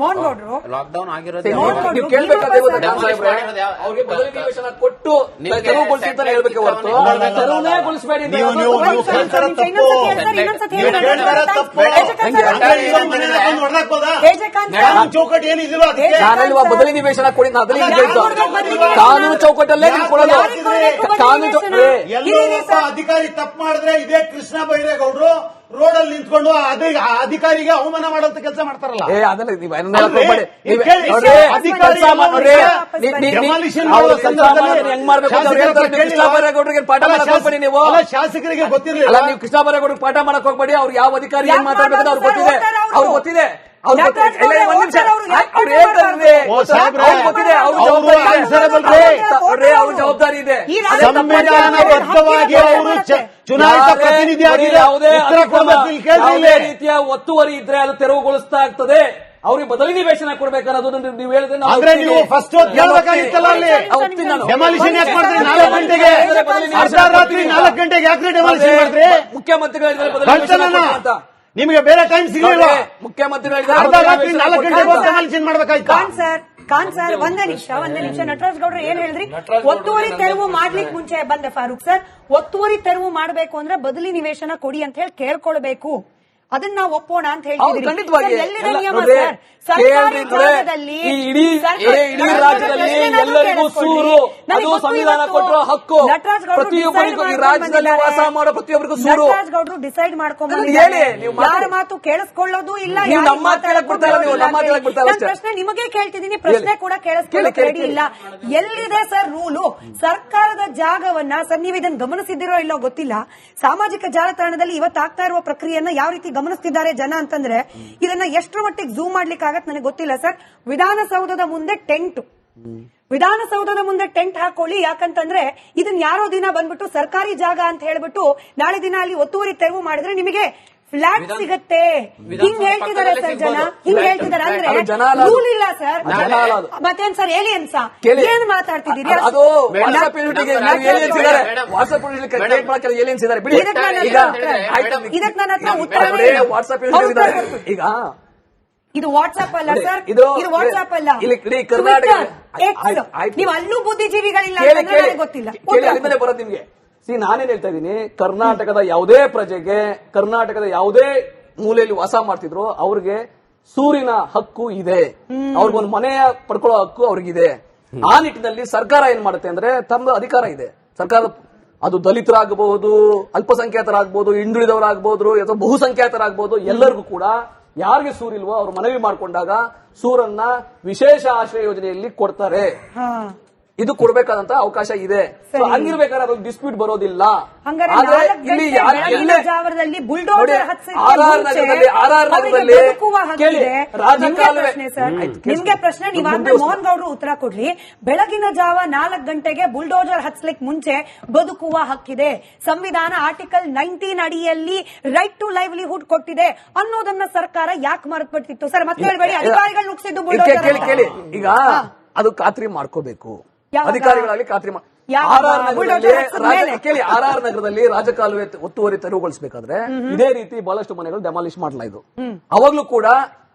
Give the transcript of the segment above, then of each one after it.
ಮೋಹನ್ ಗೌಡ್ರು ಲಾಕ್ಡೌನ್ ಆಗಿರೋದು ನೀವು ಕೇಳ್ಬೇಕಾದ್ರೆ ಅವ್ರಿಗೆ ಬದಲಿ ನಿವೇಶನ ಕೊಟ್ಟು ತೆರವುಗೊಳಿಸಿರ್ತಾರೆ ಹೇಳ್ಬೇಕೆ ಹೊರತು ತೆರವುನೇ ಗೊಳಿಸಬೇಡಿ. ಚೌಕಟ್ಟು ಏನಿದಿಲ್ಲ ನಾನಲ್ವಾ ಬದಲಿ ನಿವೇಶನ ಕೊಡಿ, ಕಾನೂನು ಚೌಕಟ್ಟಲ್ಲೇ ನೀವು ಕೊಡೋದು. ಕಾನೂನು ಎಲ್ಲೋ ಅಧಿಕಾರಿ ತಪ್ಪು ಮಾಡಿದ್ರೆ ಇದೇ ಕೃಷ್ಣ ಬೈರೇಗೌಡರು ರೋಡ್ ಅಲ್ಲಿ ನಿಂತ್ಕೊಂಡು ಅಧಿಕಾರಿಗೆ ಅವಮಾನ ಮಾಡುವಂತ ಕೆಲಸ ಮಾಡ್ತಾರಲ್ಲ. ಅದನ್ನ ನೀವು ಹೆಂಗ್ ಮಾಡ್ಬೇಕು ಕೃಷ್ಣ ಬೈರೇಗೌಡರಿಗೆ ಪಾಠ ಮಾಡಕ್ ಹೋಗ್ಬೇಡಿ. ನೀವು ಶಾಸಕರಿಗೆ ಗೊತ್ತಿರಲಿಲ್ಲ, ನೀವು ಕೃಷ್ಣ ಬೈರೇಗೌಡರಿಗೆ ಪಾಠ ಮಾಡಕ್ ಹೋಗ್ಬೇಡಿ. ಅವ್ರು ಯಾವ ಅಧಿಕಾರಿ ಏನ್ ಮಾತಾಡ್ಬೇಕು ಅವ್ರಿಗೆ ಗೊತ್ತಿದೆ, ಅವ್ರಿಗೆ ಗೊತ್ತಿದೆ. ಅವ್ರು ಜವಾಬ್ದಾರಿ ಇದೆ. ಸಂವಿಧಾನಬದ್ಧವಾಗಿ ಅವರು ಚುನಾಯಿತ ಪ್ರತಿನಿಧಿಯಾಗಿ ಯಾವುದೇ ರೀತಿಯ ಒತ್ತುವರಿ ಇದ್ರೆ ಅದು ತೆರವುಗೊಳಿಸ್ತಾ ಆಗ್ತದೆ. ಅವ್ರಿಗೆ ಬದಲಿ ನಿವೇಶನ ಕೊಡ್ಬೇಕನ್ನೋದು ನೀವು ಹೇಳಿದ್ರೆ ನೀವು ಫಸ್ಟ್ ಹೇಳ್ಬೇಕಾಗಿತ್ತಲ್ಲ. ಅಲ್ಲಿ ಡೆಮಾಲಿಷನ್ ಯಾಕೆ ಮಾಡಿದ್ರಿ? 4 ಗಂಟೆಗೆ ರಾತ್ರಿ 4 ಗಂಟೆಗೆ ಯಾಕೆ ಡೆಮಾಲಿಷನ್ ಮಾಡಿದ್ರಿ? ಮುಖ್ಯಮಂತ್ರಿಗಳು ನಿಮಗೆ ಬೇರೆ ಟೈಮ್ ಸಿಗಲಿಲ್ಲ. ಮುಖ್ಯಮಂತ್ರಿಗಳು ಅರ್ಧ ರಾತ್ರಿ 4 ಗಂಟೆಗೆ ಡೆಮಾಲಿಷನ್ ಮಾಡ್ಬೇಕಾಯ್ತು. ಖಾನ್ ಸರ್ ಒಂದೇ ನಿಮಿಷ ನಟರಾಜ್ ಗೌಡ್ರು ಏನ್ ಹೇಳಿದ್ರಿ? ಒತ್ತುವರಿ ತೆರವು ಮಾಡ್ಲಿಕ್ಕೆ ಮುಂಚೆ ಬಂದೆ ಫಾರೂಕ್ ಸರ್, ಒತ್ತುವರಿ ತೆರವು ಮಾಡಬೇಕು ಅಂದ್ರೆ ಬದಲಿ ನಿವೇಶನ ಕೊಡಿ ಅಂತ ಹೇಳಿ ಕೇಳ್ಕೊಳ್ಬೇಕು. ಅದನ್ನ ನಾವು ಒಪ್ಪೋಣ ಅಂತ ಹೇಳ್ತಿದ್ದೀವಿ. ಎಲ್ಲಿದೆ ನಿಯಮ ಸರ್? ಸರ್ಕಾರಿ ಜಾಗದಲ್ಲಿ ಇಡೀ ರಾಜ್ಯದಲ್ಲಿ ಎಲ್ಲರಿಗೂ ಸೂರು, ಅದು ಸಂವಿಧಾನ ಕೊಟ್ಟಿರೋ ಹಕ್ಕು. ಪ್ರತಿಯೊಬ್ಬರಿಗೂ ಈ ರಾಜ್ಯದಲ್ಲಿ ವಾಸ ಮಾಡೋ ಪ್ರತಿಯೊಬ್ಬರಿಗೂ ಸೂರು. ನಟರಾಜ್ ಗೌಡ್ರು ಡಿಸೈಡ್ ಮಾಡ್ಕೊಂಡು ಯಾರ ಮಾತು ಕೇಳಿಸ್ಕೊಳ್ಳೋದು ಇಲ್ಲ. ಪ್ರಶ್ನೆ ನಿಮಗೆ ಕೇಳ್ತಿದ್ದೀನಿ, ಪ್ರಶ್ನೆ ಕೂಡ ಕೇಳಿಸ್ಕೊಳ್ಳೋಕೆ ರೆಡಿ ಇಲ್ಲ. ಎಲ್ಲಿದೆ ಸರ್ ರೂಲು? ಸರ್ಕಾರದ ಜಾಗವನ್ನ ಸರ್ ನೀವು ಇದನ್ನು ಗಮನಿಸಿದಿರೋ ಇಲ್ಲೋ ಗೊತ್ತಿಲ್ಲ. ಸಾಮಾಜಿಕ ಜಾಲತಾಣದಲ್ಲಿ ಇವತ್ತಾಗ್ತಾ ಇರುವ ಪ್ರಕ್ರಿಯೆಯನ್ನ ಯಾವ ರೀತಿ ಗಮನಿಸ್ತಿದ್ದಾರೆ ಜನ ಅಂತಂದ್ರೆ ಇದನ್ನ ಎಷ್ಟರ ಮಟ್ಟಿಗೆ ಝೂಮ್ ಮಾಡ್ಲಿಕ್ಕೆ ಆಗತ್ತೆ ನನಗೆ ಗೊತ್ತಿಲ್ಲ ಸರ್. ವಿಧಾನಸೌಧದ ಮುಂದೆ ಟೆಂಟ್ ಹಾಕೊಳ್ಳಿ. ಯಾಕಂತಂದ್ರೆ ಇದನ್ನ ಯಾರೋ ದಿನ ಬಂದ್ಬಿಟ್ಟು ಸರ್ಕಾರಿ ಜಾಗ ಅಂತ ಹೇಳ್ಬಿಟ್ಟು ನಾಳೆ ದಿನ ಅಲ್ಲಿ ಒತ್ತುವರಿ ತೆರವು ಮಾಡಿದ್ರೆ ನಿಮಗೆ ಫ್ಲಾಟ್ ಸಿಗತ್ತೆ. ಹಿಂಗ್ ಹೇಳ್ತಿದ್ದಾರೆ ಸರ್ ಜನ, ಹಿಂಗ್ ಹೇಳ್ತಿದ್ದಾರೆ ಅಂದ್ರೆ ರೂಲ್ ಇಲ್ಲ ಸರ್. ಮತ್ತೇನ್ ಸರ್ ಏಲಿಯನ್ಸ್ ಏನ್ ಮಾತಾಡ್ತಿದ್ದೀರಿ? ಇದಕ್ಕೆ ನನ್ನ ಹತ್ರ ಉತ್ತರ ಈಗ ಇದು ವಾಟ್ಸ್ಆಪ್ ಅಲ್ಲ ಸರ್, ಇದು ವಾಟ್ಸ್ಆಪ್ ಅಲ್ಲ. ನೀವು ಅಲ್ಲೂ ಬುದ್ಧಿಜೀವಿಗಳಿಲ್ಲ ಗೊತ್ತಿಲ್ಲ. ಬರೋದು ನಿಮ್ಗೆ. ನಾನೇನ್ ಹೇಳ್ತಾ ಇದ್ದೀನಿ, ಕರ್ನಾಟಕದ ಯಾವುದೇ ಪ್ರಜೆಗೆ ಕರ್ನಾಟಕದ ಯಾವುದೇ ಮೂಲೆಯಲ್ಲಿ ವಾಸ ಮಾಡ್ತಿದ್ರು ಅವ್ರಿಗೆ ಸೂರಿನ ಹಕ್ಕು ಇದೆ, ಅವ್ರಿಗೊಂದು ಮನೆಯ ಪಡ್ಕೊಳ್ಳೋ ಹಕ್ಕು ಅವ್ರಿಗಿದೆ. ಆ ನಿಟ್ಟಿನಲ್ಲಿ ಸರ್ಕಾರ ಏನ್ ಮಾಡುತ್ತೆ ಅಂದ್ರೆ ತಮ್ಮ ಅಧಿಕಾರ ಇದೆ. ಸರ್ಕಾರ ಅದು ದಲಿತರಾಗಬಹುದು, ಅಲ್ಪಸಂಖ್ಯಾತರಾಗಬಹುದು, ಹಿಂದುಳಿದವರಾಗಬಹುದು ಅಥವಾ ಬಹುಸಂಖ್ಯಾತರಾಗಬಹುದು, ಎಲ್ಲರಿಗೂ ಕೂಡ ಯಾರಿಗೆ ಸೂರಿಲ್ವೋ ಅವ್ರು ಮನವಿ ಮಾಡ್ಕೊಂಡಾಗ ಸೂರನ್ನ ವಿಶೇಷ ಆಶ್ರಯ ಯೋಜನೆಯಲ್ಲಿ ಕೊಡ್ತಾರೆ. ಇದು ಕೊಡ್ಬೇಕಾದಂತ ಅವಕಾಶ ಇದೆ. ಹಂಗಿರ್ಬೇಕಾದ್ರೆ ಅದ್ರಲ್ಲಿ ಡಿಸ್ಪ್ಯೂಟ್ ಬರೋದಿಲ್ಲ. ನಿಮ್ಗೆ ಪ್ರಶ್ನೆ ನೀವಾದ್ರೆ ಮೋಹನ್ ಗೌಡ್ರು ಉತ್ತರ ಕೊಡ್ಲಿ. ಬೆಳಗಿನ ಜಾವ 4 ಗಂಟೆಗೆ ಬುಲ್ಡೋಜರ್ ಹತ್ಸ್ಲಿಕ್ಕೆ ಮುಂಚೆ ಬದುಕುವ ಹಕ್ಕಿದೆ. ಸಂವಿಧಾನ ಆರ್ಟಿಕಲ್ 19 ಅಡಿಯಲ್ಲಿ ರೈಟ್ ಟು ಲೈವ್ಲಿಹುಡ್ ಕೊಟ್ಟಿದೆ ಅನ್ನೋದನ್ನ ಸರ್ಕಾರ ಯಾಕೆ ಮರೆತುಬಿಡ್ತಿತ್ತು ಸರ್? ಮತ್ತೆ ಹೇಳ್ಬೇಡಿ ಅಧಿಕಾರಿಗಳು ನುಗ್ಸಿದ್ದು ಬುಲ್ಡೋಜರ್. ಈಗ ಅದು ಖಾತ್ರಿ ಮಾಡ್ಕೋಬೇಕು, ಅಧಿಕಾರಿಗಳಲ್ಲಿ ಖಾತ್ರಿ ಆರ್ ನಗರದಲ್ಲಿ ರಾಜಕಾಲುವೆ ಒತ್ತುವರಿ ತೆರವುಗೊಳಿಸಬೇಕಾದ್ರೆ ಇದೇ ರೀತಿ ಬಹಳಷ್ಟು ಮನೆಗಳು ಡೆಮಾಲಿಷ್ ಮಾಡಲಾಯಿತು. ಅವಾಗ್ಲೂ ಕೂಡ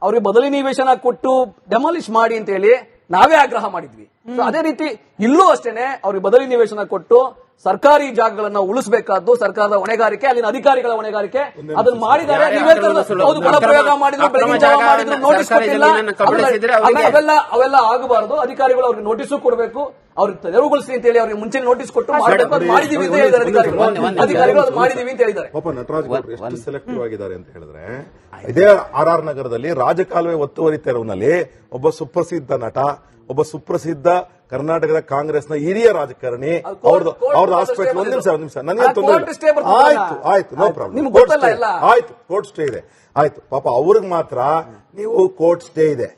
ಅವ್ರಿಗೆ ಬದಲಿ ನಿವೇಶನ ಕೊಟ್ಟು ಡೆಮಾಲಿಷ್ ಮಾಡಿ ಅಂತ ಹೇಳಿ ನಾವೇ ಆಗ್ರಹ ಮಾಡಿದ್ವಿ. ಅದೇ ರೀತಿ ಇಲ್ಲೂ ಅಷ್ಟೇನೆ ಅವ್ರಿಗೆ ಬದಲಿ ನಿವೇಶನ ಕೊಟ್ಟು ಸರ್ಕಾರಿ ಜಾಗಗಳನ್ನ ಉಳಿಸಬೇಕಾದ್ದು ಸರ್ಕಾರದ ಹೊಣೆಗಾರಿಕೆ, ಅಲ್ಲಿನ ಅಧಿಕಾರಿಗಳ ಹೊಣೆಗಾರಿಕೆ. ಅದನ್ನ ಮಾಡಿದ್ದಾರೆ. ಪ್ರಯೋಗ ಮಾಡಿದ್ರು, ಬೆಳಗಿನ ಜಾವ ಮಾಡಿದ್ರು, ನೋಟಿಸ್ ಕೊಟ್ಟಿಲ್ಲ. ಅವೆಲ್ಲ ಆಗಬಾರದು. ಅಧಿಕಾರಿಗಳು ಅವ್ರಿಗೆ ನೋಟಿಸು ಕೊಡಬೇಕು, ಅವ್ರಿಗೆ ತೆರವುಗೊಳಿಸಿ ಅಂತ ಹೇಳಿ ಅವ್ರಿಗೆ ಮುಂಚೆ ನೋಟಿಸ್ ಕೊಟ್ಟು ಮಾಡಿದೀವಿ ಅಂತ ಹೇಳಿದ್ದಾರೆ ಅಧಿಕಾರಿಗಳು. ಅದು ಮಾಡಿದೀವಿ ಅಂತ ಹೇಳಿದ್ದಾರೆ. ನಟರಾಜ್ ಎಷ್ಟು ಸೆಲೆಕ್ಟಿವ್ ಆಗಿದ್ದಾರೆ ಅಂತ ಹೇಳಿದ್ರೆ, ಇದೇ ಆರ್ ನಗರದಲ್ಲಿ ರಾಜಕಾಲುವೆ ಒತ್ತುವರಿ ತೆರವಿನಲ್ಲಿ ಒಬ್ಬ ಸುಪ್ರಸಿದ್ಧ ನಟ, ಒಬ್ಬ ಸುಪ್ರಸಿದ್ಧ ಕರ್ನಾಟಕದ ಕಾಂಗ್ರೆಸ್ನ ಹಿರಿಯ ರಾಜಕಾರಣಿ, ಅವ್ರದ್ದು ಹಾಸ್ಪಿಟಲ್. ಒಂದ್ ನಿಮಿಷ ನನಗೆ ತೊಂದರೆ. ಆಯ್ತು ನೋ ಪ್ರಾಬ್ಲಮ್. ಆಯ್ತು ಕೋರ್ಟ್ ಸ್ಟೇ ಇದೆ. ಆಯ್ತು ಪಾಪ ಅವ್ರಿಗೆ ಮಾತ್ರ ನೀವು ಕೋರ್ಟ್ ಸ್ಟೇ ಇದೆ,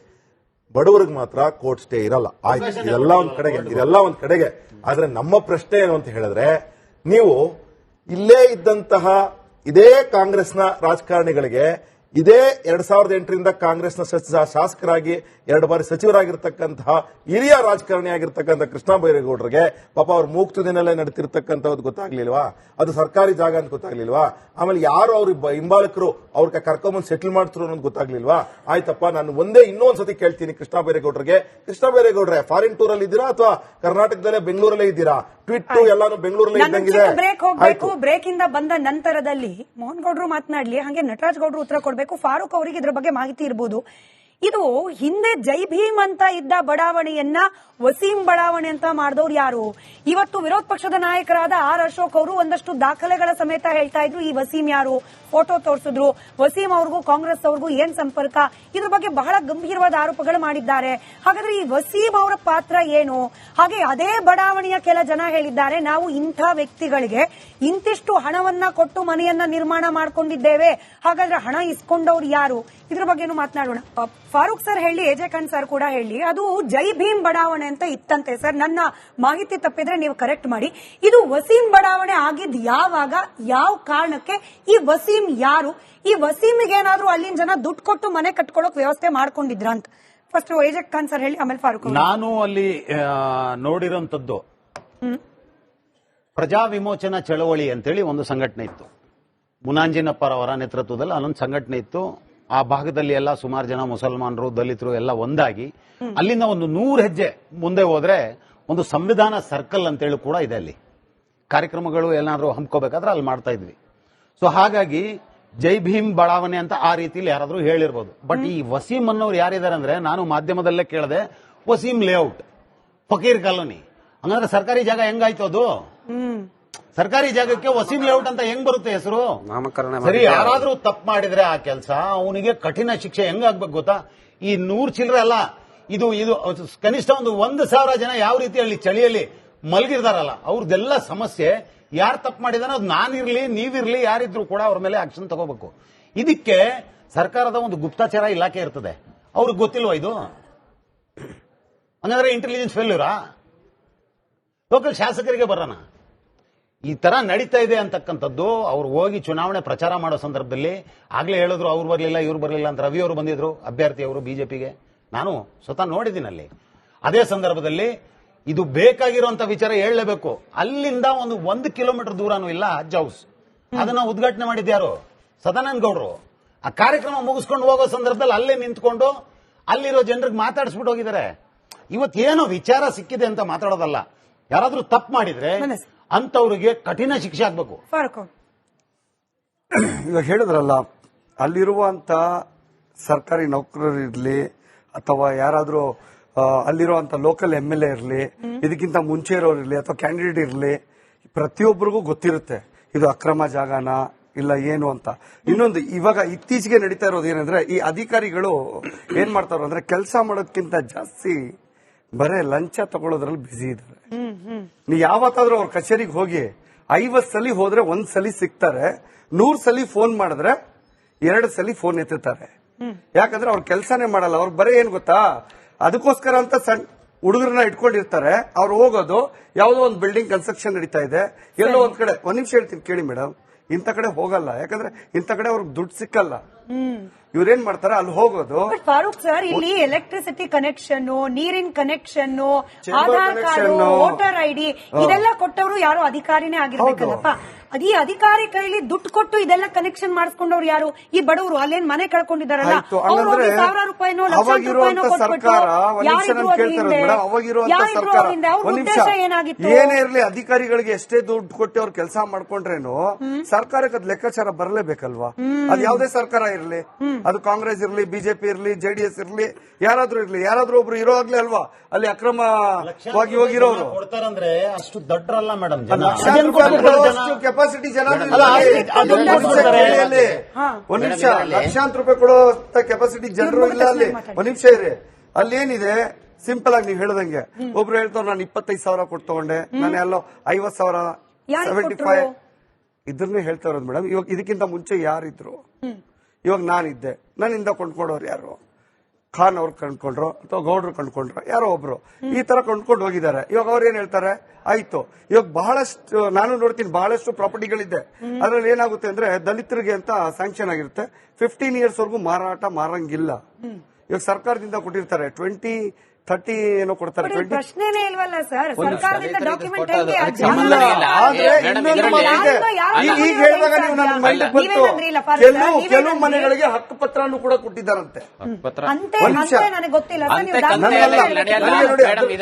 ಬಡವರಿಗೆ ಮಾತ್ರ ಕೋರ್ಟ್ ಸ್ಟೇ ಇರಲ್ಲ. ಆಯ್ತು, ಇದೆಲ್ಲ ಒಂದ್ ಕಡೆಗೆ. ಆದ್ರೆ ನಮ್ಮ ಪ್ರಶ್ನೆ ಏನು ಅಂತ ಹೇಳಿದ್ರೆ, ನೀವು ಇಲ್ಲೇ ಇದ್ದಂತಹ ಇದೇ ಕಾಂಗ್ರೆಸ್ನ ರಾಜಕಾರಣಿಗಳಿಗೆ ಇದೇ 2008ರಿಂದ ಕಾಂಗ್ರೆಸ್ನ ಶಾಸಕರಾಗಿ 2 ಬಾರಿ ಸಚಿವರಾಗಿರ್ತಕ್ಕಂತಹ ಹಿರಿಯ ರಾಜಕಾರಣಿಯಾಗಿರ್ತಕ್ಕಂಥ ಕೃಷ್ಣ ಬೈರೇಗೌಡರಿಗೆ ಪಾಪ ಅವ್ರ ಮೂಕ್ತುದಿನಲ್ಲೇ ನಡೀತಿರ್ತಕ್ಕಂಥದ್ದು ಗೊತ್ತಾಗ್ಲಿಲ್ವಾ? ಅದು ಸರ್ಕಾರಿ ಜಾಗ ಅಂತ ಗೊತ್ತಾಗ್ಲಿಲ್ವಾ? ಆಮೇಲೆ ಯಾರು ಅವ್ರ ಹಿಂಬಾಲಕರು ಅವ್ರಿಗೆ ಕರ್ಕೊಂಬಂದು ಸೆಟಲ್ ಮಾಡ್ತಿರೋ ಅನ್ನೋದು ಗೊತ್ತಾಗ್ಲಿಲ್ವಾ? ಆಯ್ತಪ್ಪ, ನಾನು ಇನ್ನೊಂದ್ಸತಿ ಕೇಳ್ತೀನಿ ಕೃಷ್ಣ ಬೈರೇಗೌಡರಿಗೆ, ಕೃಷ್ಣ ಬೈರೇಗೌಡ್ರೆ ಫಾರಿನ್ ಟೂರ್ ಅಲ್ಲಿ ಇದ್ದೀರಾ ಅಥವಾ ಕರ್ನಾಟಕದಲ್ಲೇ ಬೆಂಗಳೂರಲ್ಲೇ ಇದ್ದೀರಾ? ಟ್ವಿಟ್ ಎಲ್ಲಾನು ಬೆಂಗಳೂರಲ್ಲೇ ಇದ್ದಂಗಿದೆ. ಬ್ರೇಕ್ ಹೋಗ್ಬೇಕು. ಬ್ರೇಕ್ ಇಂದ ಬಂದ ನಂತರದಲ್ಲಿ ಮೋಹನ್ ಗೌಡ್ರು ಮಾತನಾಡ್ಲಿ, ಹಾಗೆ ನಟರಾಜ್ ಗೌಡ್ರು ಉತ್ತರ ಕೊಡ್ಬೇಕು. ಫಾರೂಕ್ ಅವರಿಗೆ ಇದ್ರ ಬಗ್ಗೆ ಮಾಹಿತಿ ಇರಬಹುದು. ಇದು ಹಿಂದೆ ಜೈ ಭೀಮ್ ಅಂತ ಇದ್ದ ಬಡಾವಣೆಯನ್ನ ವಸೀಂ ಬಡಾವಣೆ ಅಂತ ಮಾಡಿದವ್ರು ಯಾರು? ಇವತ್ತು ವಿರೋಧ ಪಕ್ಷದ ನಾಯಕರಾದ ಆರ್ ಅಶೋಕ್ ಅವರು ಒಂದಷ್ಟು ದಾಖಲೆಗಳ ಸಮೇತ ಹೇಳ್ತಾ ಇದ್ರು ಈ ವಸೀಂ ಯಾರು, ಫೋಟೋ ತೋರಿಸಿದ್ರು. ವಸೀಂ ಅವ್ರಿಗೂ ಕಾಂಗ್ರೆಸ್ ಅವ್ರಿಗೂ ಏನ್ ಸಂಪರ್ಕ? ಇದ್ರ ಬಗ್ಗೆ ಬಹಳ ಗಂಭೀರವಾದ ಆರೋಪಗಳು ಮಾಡಿದ್ದಾರೆ. ಹಾಗಾದ್ರೆ ಈ ವಸೀಂ ಅವರ ಪಾತ್ರ ಏನು? ಹಾಗೆ ಅದೇ ಬಡಾವಣೆಯ ಕೆಲ ಜನ ಹೇಳಿದ್ದಾರೆ, ನಾವು ಇಂಥ ವ್ಯಕ್ತಿಗಳಿಗೆ ಇಂತಿಷ್ಟು ಹಣವನ್ನ ಕೊಟ್ಟು ಮನೆಯನ್ನ ನಿರ್ಮಾಣ ಮಾಡ್ಕೊಂಡಿದ್ದೇವೆ. ಹಾಗಾದ್ರೆ ಹಣ ಇಸ್ಕೊಂಡವ್ರು ಯಾರು? ಇದ್ರ ಬಗ್ಗೆನೂ ಮಾತನಾಡೋಣ. ಫಾರೂಕ್ ಸರ್ ಹೇಳಿ, ಎಜೆ ಖಾನ್ ಸರ್ ಕೂಡ ಹೇಳಿ, ಅದು ಜೈ ಭೀಮ್ ಬಡಾವಣೆ ಅಂತ ಇತ್ತಂತೆ. ಸರ್, ನನ್ನ ಮಾಹಿತಿ ತಪ್ಪಿದ್ರೆ ನೀವು ಕರೆಕ್ಟ್ ಮಾಡಿ. ಇದು ವಸೀಂ ಬಡಾವಣೆ ಆಗಿದ್ ಯಾವಾಗ, ಯಾವ ಕಾರಣಕ್ಕೆ? ಈ ವಸೀಂ ಯಾರು? ಈ ವಸೀಮಿಗೆ ಏನಾದ್ರೂ ಅಲ್ಲಿನ ಜನ ದುಡ್ಡು ಕೊಟ್ಟು ಮನೆ ಕಟ್ಕೊಳಕ್ ವ್ಯವಸ್ಥೆ ಮಾಡ್ಕೊಂಡಿದ್ರ ಅಂತ ಫಸ್ಟ್ ಎಜೆ ಖಾನ್ ಸರ್ ಹೇಳಿ, ಆಮೇಲೆ ಫಾರೂಕ್. ನಾನು ಅಲ್ಲಿ ನೋಡಿರೋಂಥದ್ದು ಪ್ರಜಾ ವಿಮೋಚನಾ ಚಳವಳಿ ಅಂತೇಳಿ ಒಂದು ಸಂಘಟನೆ ಇತ್ತು. ಮುನಾಂಜಿನಪ್ಪರವರ ನೇತೃತ್ವದಲ್ಲಿ ಅಲ್ಲೊಂದು ಸಂಘಟನೆ ಇತ್ತು. ಆ ಭಾಗದಲ್ಲಿ ಎಲ್ಲ ಸುಮಾರು ಜನ ಮುಸಲ್ಮಾನರು, ದಲಿತರು ಎಲ್ಲ ಒಂದಾಗಿ ಅಲ್ಲಿಂದ ಒಂದು 100 ಹೆಜ್ಜೆ ಮುಂದೆ ಹೋದ್ರೆ ಒಂದು ಸಂವಿಧಾನ ಸರ್ಕಲ್ ಅಂತೇಳಿ ಕೂಡ ಇದೆ. ಅಲ್ಲಿ ಕಾರ್ಯಕ್ರಮಗಳು ಏನಾದ್ರೂ ಹಮ್ಕೋಬೇಕಾದ್ರೆ ಅಲ್ಲಿ ಮಾಡ್ತಾ ಇದ್ವಿ. ಸೊ ಹಾಗಾಗಿ ಜೈ ಭೀಮ್ ಬಡಾವಣೆ ಅಂತ ಆ ರೀತಿಯಲ್ಲಿ ಯಾರಾದ್ರೂ ಹೇಳಿರ್ಬೋದು. ಬಟ್ ಈ ವಸೀಂ ಅನ್ನೋರು ಯಾರಿದ್ದಾರೆ ಅಂದ್ರೆ, ನಾನು ಮಾಧ್ಯಮದಲ್ಲೇ ಕೇಳಿದೆ, ವಸೀಂ ಲೇಔಟ್, ಫಕೀರ್ ಕಾಲೋನಿ. ಹಂಗಂದ್ರೆ ಸರ್ಕಾರಿ ಜಾಗ ಹೆಂಗಾಯ್ತು ಅದು? ಸರ್ಕಾರಿ ಜಾಗಕ್ಕೆ ವಸೀಂ ಲೇಔಟ್ ಅಂತ ಹೆಂಗ್ ಬರುತ್ತೆ ಹೆಸರು? ಸರಿ, ಯಾರಾದ್ರೂ ತಪ್ಪು ಮಾಡಿದ್ರೆ ಆ ಕೆಲಸ ಅವನಿಗೆ ಕಠಿಣ ಶಿಕ್ಷೆ ಹೆಂಗಾಗ್ಬೇಕು ಗೊತ್ತಾ? ಈ 100 ಚಿಲ್ಲರೆ ಅಲ್ಲ, ಇದು ಕನಿಷ್ಠ 1,000 ಜನ ಯಾವ ರೀತಿ ಅಲ್ಲಿ ಚಳಿಯಲ್ಲಿ ಮಲಗಿರ್ತಾರಲ್ಲ, ಅವ್ರದ್ದೆಲ್ಲ ಸಮಸ್ಯೆ. ಯಾರು ತಪ್ಪು ಮಾಡಿದಾನೋ ಅದು ನಾನಿರ್ಲಿ, ನೀವಿರ್ಲಿ, ಯಾರಿದ್ರು ಕೂಡ ಅವ್ರ ಮೇಲೆ ಆಕ್ಷನ್ ತಗೋಬೇಕು. ಇದಕ್ಕೆ ಸರ್ಕಾರದ ಒಂದು ಗುಪ್ತಚರ ಇಲಾಖೆ ಇರ್ತದೆ. ಅವ್ರಿಗೆ ಗೊತ್ತಿಲ್ವಾ ಇದು? ಹಂಗಂದ್ರೆ ಇಂಟೆಲಿಜೆನ್ಸ್ ಫೇಲ್ಯೂರಾ? ಲೋಕಲ್ ಶಾಸಕರಿಗೆ ಬರೋಣ. ಈ ತರ ನಡೀತಾ ಇದೆ ಅಂತಕ್ಕಂಥದ್ದು. ಅವ್ರು ಹೋಗಿ ಚುನಾವಣೆ ಪ್ರಚಾರ ಮಾಡೋ ಸಂದರ್ಭದಲ್ಲಿ ಆಗ್ಲೇ ಹೇಳಿದ್ರು, ಅವ್ರು ಬರಲಿಲ್ಲ ಇವ್ರು ಬರಲಿಲ್ಲ ಅಂತ. ರವಿ ಅವರು ಬಂದಿದ್ರು, ಅಭ್ಯರ್ಥಿ ಅವರು ಬಿಜೆಪಿಗೆ. ನಾನು ಸ್ವತಃ ನೋಡಿದ್ದೀನಿ ಅಲ್ಲಿ. ಅದೇ ಸಂದರ್ಭದಲ್ಲಿ ಇದು ಬೇಕಾಗಿರುವಂತ ವಿಚಾರ ಹೇಳಲೇಬೇಕು. ಅಲ್ಲಿಂದ 1 ಕಿಲೋಮೀಟರ್ ದೂರನೂ ಇಲ್ಲ ಹಜ್ ಹೌಸ್. ಅದನ್ನ ಉದ್ಘಾಟನೆ ಮಾಡಿದ್ಯಾರು? ಸದಾನಂದ ಗೌಡರು. ಆ ಕಾರ್ಯಕ್ರಮ ಮುಗಿಸ್ಕೊಂಡು ಹೋಗೋ ಸಂದರ್ಭದಲ್ಲಿ ಅಲ್ಲೇ ನಿಂತ್ಕೊಂಡು ಅಲ್ಲಿರೋ ಜನರಿಗೆ ಮಾತಾಡಿಸ್ಬಿಟ್ಟು ಹೋಗಿದ್ದಾರೆ. ಇವತ್ತೇನೋ ವಿಚಾರ ಸಿಕ್ಕಿದೆ ಅಂತ ಮಾತಾಡೋದಲ್ಲ. ಯಾರಾದ್ರೂ ತಪ್ಪು ಮಾಡಿದ್ರೆ ಅಂತವ್ರಿಗೆ ಕಠಿಣ ಶಿಕ್ಷೆ ಆಗ್ಬೇಕು. ಈಗ ಹೇಳಿದ್ರಲ್ಲ, ಅಲ್ಲಿರುವಂತ ಸರ್ಕಾರಿ ನೌಕರರಿರ್ಲಿ ಅಥವಾ ಯಾರಾದ್ರೂ ಅಲ್ಲಿರುವಂತ ಲೋಕಲ್ MLA ಇರಲಿ, ಇದಕ್ಕಿಂತ ಮುಂಚೆ ಇರೋರು ಇರಲಿ ಅಥವಾ ಕ್ಯಾಂಡಿಡೇಟ್ ಇರಲಿ, ಪ್ರತಿಯೊಬ್ಬರಿಗೂ ಗೊತ್ತಿರುತ್ತೆ ಇದು ಅಕ್ರಮ ಜಾಗನ ಇಲ್ಲ ಏನು ಅಂತ. ಇನ್ನೊಂದು, ಇವಾಗ ಇತ್ತೀಚೆಗೆ ನಡೀತಾ ಇರೋದು ಏನಂದ್ರೆ, ಈ ಅಧಿಕಾರಿಗಳು ಏನ್ ಮಾಡ್ತಾರೋ ಅಂದ್ರೆ, ಕೆಲಸ ಮಾಡೋದಕ್ಕಿಂತ ಜಾಸ್ತಿ ಬರೇ ಲಂಚ ತಗೊಳ್ಳೋದ್ರಲ್ಲಿ ಬಿಸಿ ಇದ್ದಾರೆ. ನೀವು ಯಾವತ್ತಾದ್ರೂ ಅವ್ರ ಕಚೇರಿಗೆ ಹೋಗಿ 50 ಸಲ ಹೋದ್ರೆ 1 ಸಲ ಸಿಗ್ತಾರೆ, 100 ಸಲ ಫೋನ್ ಮಾಡಿದ್ರೆ 2 ಸಲ ಫೋನ್ ಎತ್ತುತ್ತಾರೆ. ಯಾಕಂದ್ರೆ ಅವ್ರ ಕೆಲಸನೇ ಮಾಡಲ್ಲ. ಅವ್ರು ಬರೀ ಏನ್ ಗೊತ್ತಾ, ಅದಕ್ಕೋಸ್ಕರ ಅಂತ ಸಣ್ಣ ಹುಡುಗರನ್ನ ಇಟ್ಕೊಂಡಿರ್ತಾರೆ. ಅವ್ರು ಹೋಗೋದು ಯಾವುದೋ ಒಂದು ಬಿಲ್ಡಿಂಗ್ ಕನ್ಸ್ಟ್ರಕ್ಷನ್ ನಡೀತಾ ಇದೆ, ಎಲ್ಲೋ ಒಂದ್ ಕಡೆ. 1 ನಿಮಿಷ ಹೇಳ್ತೀನಿ ಕೇಳಿ ಮೇಡಮ್, ಇಂಥ ಕಡೆ ಹೋಗಲ್ಲ. ಯಾಕಂದ್ರೆ ಇಂಥ ಕಡೆ ಅವ್ರಿಗೆ ದುಡ್ಡು ಸಿಕ್ಕಲ್ಲ. ಇವ್ರೇನ್ ಮಾಡ್ತಾರೆ, ಅಲ್ಲಿ ಹೋಗೋದು. ಫಾರೂಕ್ ಸರ್, ಇಲ್ಲಿ ಎಲೆಕ್ಟ್ರಿಸಿಟಿ ಕನೆಕ್ಷನ್, ನೀರಿನ connection, Aadhaar card, voter ID ಇದೆಲ್ಲ ಕೊಟ್ಟವರು ಯಾರು ಅಧಿಕಾರಿನೇ ಆಗಿರ್ಬೇಕಲ್ಲಪ್ಪ. ಈ ಅಧಿಕಾರಿ ಕೈಲಿ ದುಡ್ಡು ಕೊಟ್ಟು ಇದೆಲ್ಲ ಕನೆಕ್ಷನ್ ಮಾಡಿಸ್ಕೊಂಡವ್ರು ಯಾರು? ಈ ಬಡವರು ಅಲ್ಲೇನ್ ಮನೆ ಕಳ್ಕೊಂಡಿದಾರಲ್ಲ, ₹1,000 ರೂಪಾಯಿನೋ ಲಕ್ಷಾಂತರ ರೂಪಾಯಿನೋ ಕೊಟ್ಬಿಟ್ಟು ಏನಾಗಿತ್ತು? ಏನೇ ಇರಲಿ, ಅಧಿಕಾರಿಗಳಿಗೆ ಎಷ್ಟೇ ದುಡ್ಡು ಕೊಟ್ಟು ಅವ್ರು ಕೆಲಸ ಮಾಡ್ಕೊಂಡ್ರೇನು ಸರ್ಕಾರಕ್ಕೆ ಅದ್ ಲೆಕ್ಕಾಚಾರ ಬರಲೇಬೇಕಲ್ವಾ? ಅದು ಯಾವುದೇ ಸರ್ಕಾರ ಇರಲಿ, ಅದು ಕಾಂಗ್ರೆಸ್ ಇರಲಿ, ಬಿಜೆಪಿ ಇರಲಿ, JDS ಇರಲಿ, ಯಾರಾದ್ರೂ ಇರಲಿ, ಯಾರಾದ್ರೂ ಒಬ್ರು ಇರೋವಾಗ್ಲೇ ಅಲ್ವಾ ಅಲ್ಲಿ ಅಕ್ರಮವಾಗಿ ಹೋಗಿರೋರು. ಕೊಡ್ತಾರಂದ್ರೆ ಅಷ್ಟು ದೊಡ್ಡರಲ್ಲ ಮೇಡಮ್. ಕೆಪಾಸಿಟಿ ಜನ ಒಂದ್ ನಿಮಿಷ, ಲಕ್ಷಾಂತರ ರೂಪಾಯಿ ಕೊಡೋ ಕೆಪಾಸಿಟಿ ಜನರು ಇಲ್ಲ ಅಲ್ಲಿ. 1 ನಿಮಿಷ ಇರಿ. ಅಲ್ಲಿ ಏನಿದೆ, ಸಿಂಪಲ್ ಆಗಿ ನೀವು ಹೇಳ್ದಂಗೆ, ಒಬ್ರು ಹೇಳ್ತಾರ ನಾನು 25,000 ಕೊಟ್ಟು ತಗೊಂಡೆ, ನಾನು ಎಲ್ಲೋ 50,000 75 ಇದ್ರನ್ನೇ ಹೇಳ್ತಾ ಇರೋದು ಮೇಡಮ್. ಇವಾಗ ಇದಕ್ಕಿಂತ ಮುಂಚೆ ಯಾರಿದ್ರು? ಇವಾಗ ನಾನಿದ್ದೆ, ನನ್ನಿಂದ ಕೊಂಡ್ಕೊಡೋರು ಯಾರು? ಖಾನ್ ಅವ್ರು ಕಂಡ್ಕೊಂಡ್ರು ಅಥವಾ ಗೌಡ್ರು ಕಂಡ್ಕೊಂಡ್ರು ಯಾರೋ ಒಬ್ರು ಈ ತರ ಕೊಂಡ್ಕೊಂಡು ಹೋಗಿದ್ದಾರೆ. ಇವಾಗ ಅವ್ರು ಏನ್ ಹೇಳ್ತಾರೆ, ಆಯ್ತು ಇವಾಗ ಬಹಳಷ್ಟು ನಾನು ನೋಡ್ತೀನಿ ಬಹಳಷ್ಟು ಪ್ರಾಪರ್ಟಿಗಳಿದೆ, ಅದ್ರಲ್ಲಿ ಏನಾಗುತ್ತೆ ಅಂದ್ರೆ ದಲಿತರಿಗೆ ಅಂತ ಸ್ಯಾಂಕ್ಷನ್ ಆಗಿರುತ್ತೆ, 15 years ವರ್ಗೂ ಮಾರಂಗಿಲ್ಲ. ಇವಾಗ ಸರ್ಕಾರದಿಂದ ಕೊಟ್ಟಿರ್ತಾರೆ 20-30 ಏನೋ ಕೊಡ್ತಾರೆ. ನೋಡಿ, ಪ್ರಶ್ನೆನೇ ಇಲ್ವಲ್ಲ ಸರ್, ಸರ್ಕಾರದಿಂದ ಡಾಕ್ಯುಮೆಂಟ್ ಹೇಗೆ ಆ ಜಾಗ ಇಲ್ಲ, ಆದ್ರೆ ಇನ್ನೊಂದು ಮಾತಿದೆ. ಈಗ ಹೇಳಿದಾಗ ನೀವು ನನ್ನ ಮೈಂಡಿಗೆ ಬಂತು, ನೀವೇನಂದ್ರಿಲ್ಲ ಫಾರೂಕ್ ಸರ್, ನೀವೇನಂದ್ರಿ? ಕೆಲವು ಮನೆಗಳಿಗೆ ಹಕ್ಕು ಪತ್ರನೂ ಕೂಡ ಕೊಟ್ಟಿದ್ದಾರಂತೆ. ಅಂತೆ ಒಂದ್ ನಿಮಿಷ. ನನಗೆ ಗೊತ್ತಿಲ್ಲ ಸರ್, ನೀವು ಅಂತೆ ಡಾಕ್ಯುಮೆಂಟ್ ನನ್ನಲ್ಲ. ನಡೆಯಲ್ಲ. ನನಗೆ ನೋಡಿ, ಮೇಡಮ್,